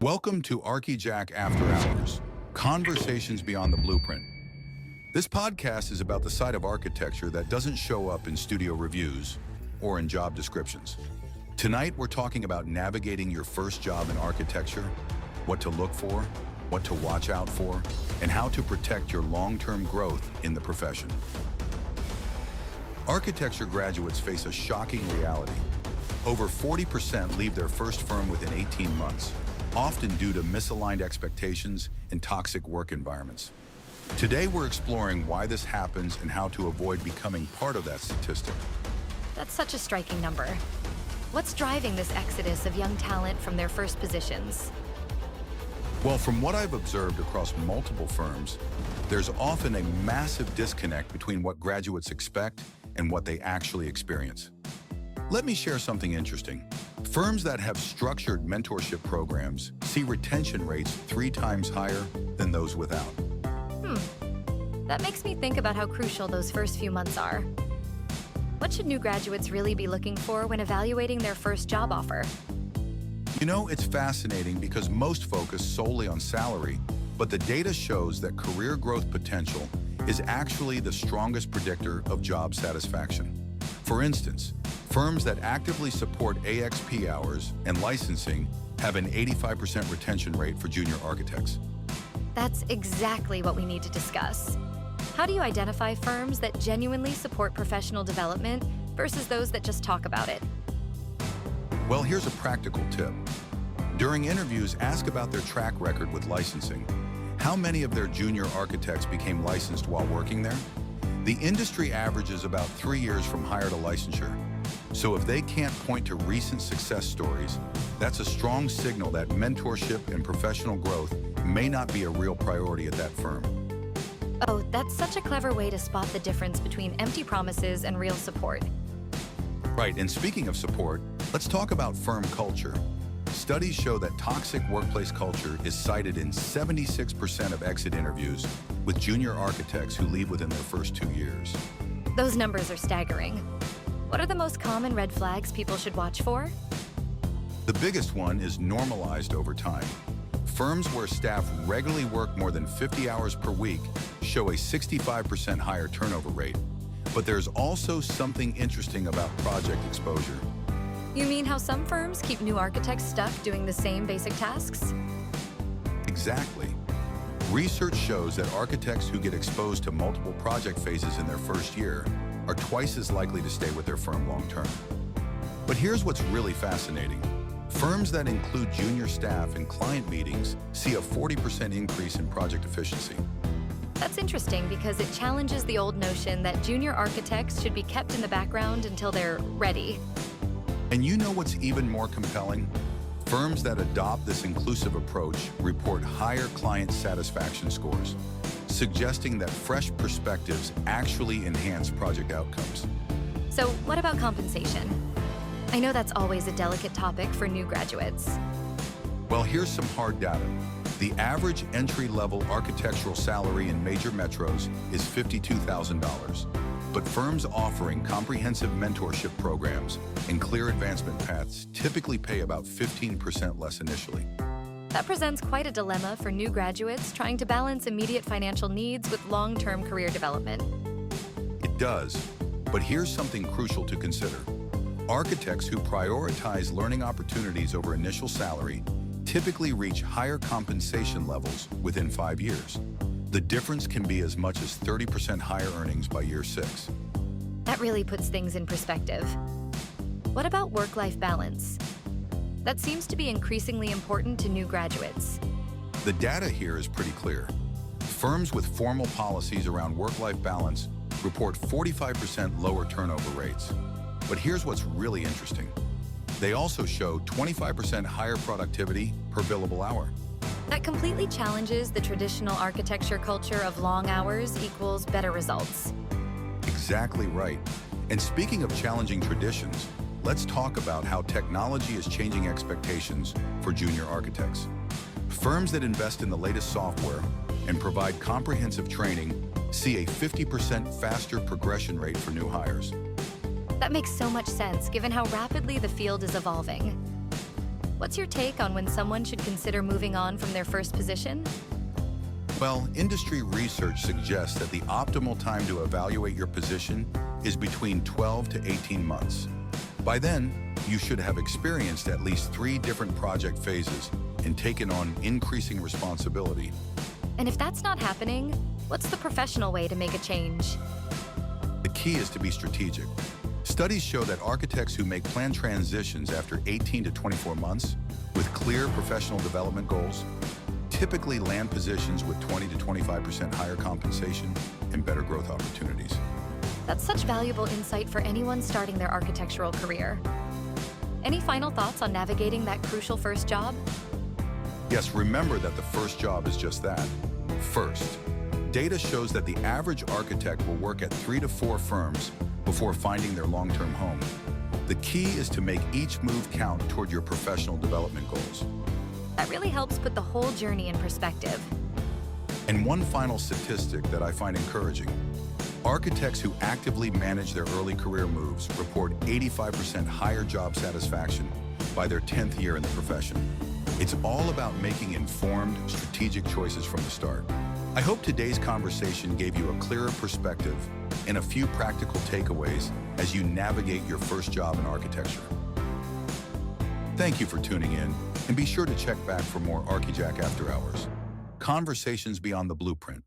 Welcome to ArchiJack After Hours, Conversations Beyond the Blueprint. This podcast is about the side of architecture that doesn't show up in studio reviews or in job descriptions. Tonight, we're talking about navigating your first job in architecture, what to look for, what to watch out for, and how to protect your long-term growth in the profession. Architecture graduates face a shocking reality. Over 40% leave their first firm within 18 months, often due to misaligned expectations and toxic work environments. Today, we're exploring why this happens and how to avoid becoming part of that statistic. That's such a striking number. What's driving this exodus of young talent from their first positions? Well, from what I've observed across multiple firms, there's often a massive disconnect between what graduates expect and what they actually experience. Let me share something interesting. Firms that have structured mentorship programs see retention rates 3 times higher than those without. That makes me think about how crucial those first few months are. What should new graduates really be looking for when evaluating their first job offer? You know, it's fascinating because most focus solely on salary, but the data shows that career growth potential is actually the strongest predictor of job satisfaction. For instance, firms that actively support AXP hours and licensing have an 85% retention rate for junior architects. That's exactly what we need to discuss. How do you identify firms that genuinely support professional development versus those that just talk about it? Well, here's a practical tip. During interviews, ask about their track record with licensing. How many of their junior architects became licensed while working there? The industry averages about 3 years from hire to licensure. So if they can't point to recent success stories, that's a strong signal that mentorship and professional growth may not be a real priority at that firm. Oh, that's such a clever way to spot the difference between empty promises and real support. Right, and speaking of support, let's talk about firm culture. Studies show that toxic workplace culture is cited in 76% of exit interviews with junior architects who leave within their first 2 years. Those numbers are staggering. What are the most common red flags people should watch for? The biggest one is normalized overtime. Firms where staff regularly work more than 50 hours per week show a 65% higher turnover rate. But there's also something interesting about project exposure. You mean how some firms keep new architects stuck doing the same basic tasks? Exactly. Research shows that architects who get exposed to multiple project phases in their first year are twice as likely to stay with their firm long term. But here's what's really fascinating. Firms that include junior staff in client meetings see a 40% increase in project efficiency. That's interesting because it challenges the old notion that junior architects should be kept in the background until they're ready. And you know what's even more compelling? Firms that adopt this inclusive approach report higher client satisfaction scores, suggesting that fresh perspectives actually enhance project outcomes. So what about compensation? I know that's always a delicate topic for new graduates. Well, here's some hard data. The average entry-level architectural salary in major metros is $52,000. But firms offering comprehensive mentorship programs and clear advancement paths typically pay about 15% less initially. That presents quite a dilemma for new graduates trying to balance immediate financial needs with long-term career development. It does, but here's something crucial to consider. Architects who prioritize learning opportunities over initial salary typically reach higher compensation levels within 5 years. The difference can be as much as 30% higher earnings by year 6. That really puts things in perspective. What about work-life balance? That seems to be increasingly important to new graduates. The data here is pretty clear. Firms with formal policies around work-life balance report 45% lower turnover rates. But here's what's really interesting. They also show 25% higher productivity per billable hour. That completely challenges the traditional architecture culture of long hours equals better results. Exactly right. And speaking of challenging traditions, let's talk about how technology is changing expectations for junior architects. Firms that invest in the latest software and provide comprehensive training see a 50% faster progression rate for new hires. That makes so much sense given how rapidly the field is evolving. What's your take on when someone should consider moving on from their first position? Well, industry research suggests that the optimal time to evaluate your position is between 12 to 18 months. By then, you should have experienced at least 3 different project phases and taken on increasing responsibility. And if that's not happening, what's the professional way to make a change? The key is to be strategic. Studies show that architects who make planned transitions after 18 to 24 months with clear professional development goals typically land positions with 20 to 25% higher compensation and better growth opportunities. That's such valuable insight for anyone starting their architectural career. Any final thoughts on navigating that crucial first job? Yes, remember that the first job is just that, first. Data shows that the average architect will work at 3 to 4 firms before finding their long-term home. The key is to make each move count toward your professional development goals. That really helps put the whole journey in perspective. And one final statistic that I find encouraging. Architects who actively manage their early career moves report 85% higher job satisfaction by their 10th year in the profession. It's all about making informed, strategic choices from the start. I hope today's conversation gave you a clearer perspective and a few practical takeaways as you navigate your first job in architecture. Thank you for tuning in, and be sure to check back for more ArchiJack After Hours. Conversations beyond the blueprint.